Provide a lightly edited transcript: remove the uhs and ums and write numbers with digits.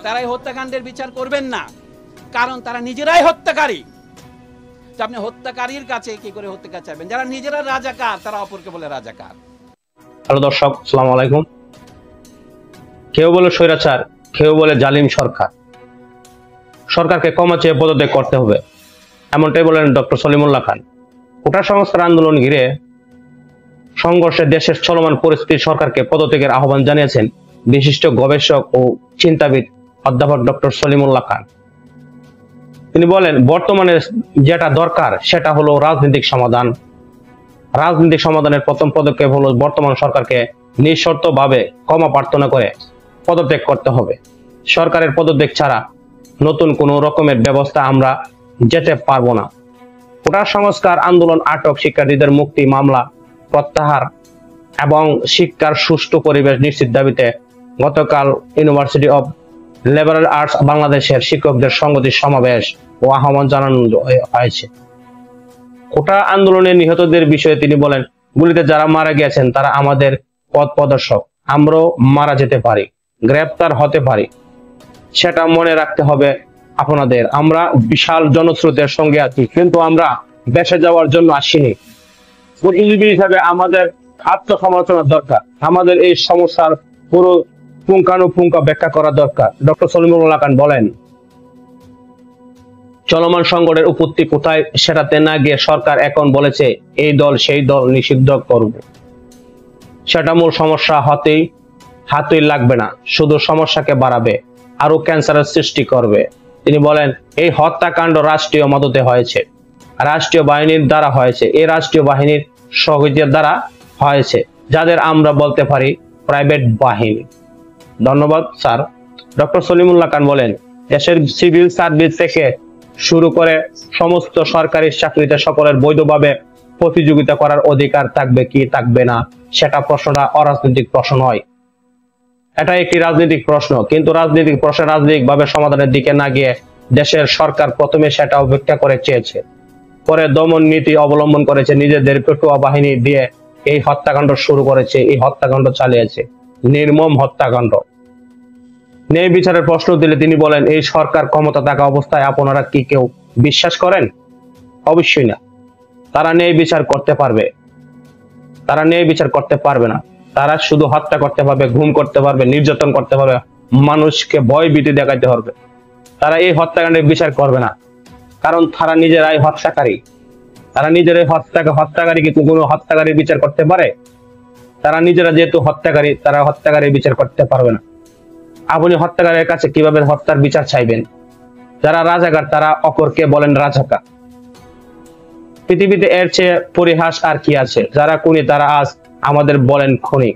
তারা এই হত্যাকাণ্ডের বিচার করবেন না, কারণ তারা নিজেরাই হত্যাকারী। আপনি হত্যাকারীর কাছে কি করে হত্যাকার চাইবেন? যারা নিজেরা রাজাকার তারা অপরকে বলে রাজাকার। হ্যালো দর্শক, আসসালামু আলাইকুম। কেউ বলে স্বৈরাচার, কেউ বলে জালিম সরকার। সরকারকে ক্ষমা চেয়ে পদত্যাগ করতে হবে, এমনটাই বলেন ডক্টর সলিমুল্লাহ খান। কোটা সংস্কার আন্দোলন ঘিরে সংঘর্ষে দেশের চলমান পরিস্থিতি সরকারকে পদত্যাগের আহ্বান জানিয়েছেন বিশিষ্ট গবেষক ও চিন্তাবিদ অধ্যাপক ডক্টর সলিমুল্লাহ খান। তিনি বলেন, বর্তমানে যেটা দরকার সেটা হলো রাজনৈতিক সমাধান। রাজনৈতিক সমাধানের প্রথম পদক্ষেপ হলো বর্তমান সরকারকে নিঃশর্তভাবে ক্ষমা প্রার্থনা করে পদত্যাগ করতে হবে। সরকারের পদত্যাগ ছাড়া নতুন কোন রকমের ব্যবস্থা আমরা যেতে পারবো না। কোটা সংস্কার আন্দোলন, আটক শিক্ষার্থীদের মুক্তি, মামলা প্রত্যাহার এবং শিক্ষার সুষ্ঠু পরিবেশ নিশ্চিত দাবিতে গতকাল ইউনিভার্সিটি অব লিবারেল আর্টস বাংলাদেশের শিক্ষকদের সংগতি সমাবেশ ও আহ্বান জানানো হয়েছে। কোটা আন্দোলনে নিহতদের বিষয়ে তিনি বলেন, গুলিতে যারা মারা গিয়েছেন তারা আমাদের পথ প্রদর্শক। আমরাও মারা যেতে পারি, গ্রেপ্তার হতে পারি, সেটা মনে রাখতে হবে আপনাদের। আমরা বিশাল জনস্রোতের সঙ্গে আছি, কিন্তু আমরা দেশে যাওয়ার জন্য আসিনি। বুদ্ধিজীবী হিসাবে আমাদের আত্মসমালোচনার দরকার। আমাদের এই সমস্যার পুরো পুঙ্খানুপুঙ্খ ব্যাখ্যা করা দরকার। ডক্টর সলিমুল্লাহ খান বলেন, চলমান সংকটের উৎপত্তি কোথায় সেটাতে না গিয়ে সরকার এখন বলেছে এই দল সেই দল নিষিদ্ধ করবে। সেটা মূল সমস্যা হাতই লাগবে না, শুধু সমস্যাকে বাড়াবে, আরো ক্যান্সারের সৃষ্টি করবে। তিনি বলেন, এই হত্যাকাণ্ড রাষ্ট্রীয় মদতে হয়েছে, রাষ্ট্রীয় বাহিনীর দ্বারা হয়েছে, এই রাষ্ট্রীয় বাহিনীর সহযোগিতার দ্বারা হয়েছে, যাদের আমরা বলতে পারি প্রাইভেট বাহিনী। ধন্যবাদ স্যার। ডক্টর সলিমুল্লাহ খান বলেন, দেশের সিভিল সার্ভিস থেকে শুরু করে সমস্ত সরকারি চাকরিতে সকলের বৈধভাবে প্রতিযোগিতা করার অধিকার থাকবে কি থাকবে না, সেটা প্রশ্নটা অরাজনৈতিক প্রশ্ন নয়, এটা একটি রাজনৈতিক প্রশ্ন। কিন্তু রাজনৈতিক প্রশ্ন রাজনৈতিকভাবে সমাধানের দিকে না গিয়ে দেশের সরকার প্রথমে সেটা উপেক্ষা করে চেয়েছে, পরে দমন নীতি অবলম্বন করেছে, নিজেদের পেটুয়া বাহিনী দিয়ে এই হত্যাকাণ্ড শুরু করেছে, এই হত্যাকাণ্ড চালিয়েছে, নির্মম হত্যাকাণ্ড। ন্যায় বিচারের প্রশ্ন দিলে তিনি বলেন, এই সরকার ক্ষমতা থাকা অবস্থায় আপনারা কি কেউ বিশ্বাস করেন? অবশ্যই না। তারা ন্যায় বিচার করতে পারবে? তারা ন্যায় বিচার করতে পারবে না। তারা শুধু হত্যা করতে পারবে, গুম করতে পারবে, নির্যাতন করতে পারবে, মানুষকে ভয় ভীতি দেখাতে পারবে। তারা এই হত্যাকাণ্ডের বিচার করবে না, কারণ তারা নিজেরাই হত্যাকারী। তারা নিজেরাই হত্যাকারী কিন্তু কোনো হত্যাকারীর বিচার করতে পারে? তারা নিজেরা যেহেতু হত্যাকারী, তারা হত্যাকারীর বিচার করতে পারবে না। আপনি হত্যাকারীর কাছে কিভাবে হত্যার বিচার চাইবেন? যারা রাজাকার তারা অপরকে বলেন রাজাকার। পৃথিবীতে এর চেয়ে পরিহাস আর কি আছে? যারা খুনি তারা আজ আমাদের বলেন খুনি।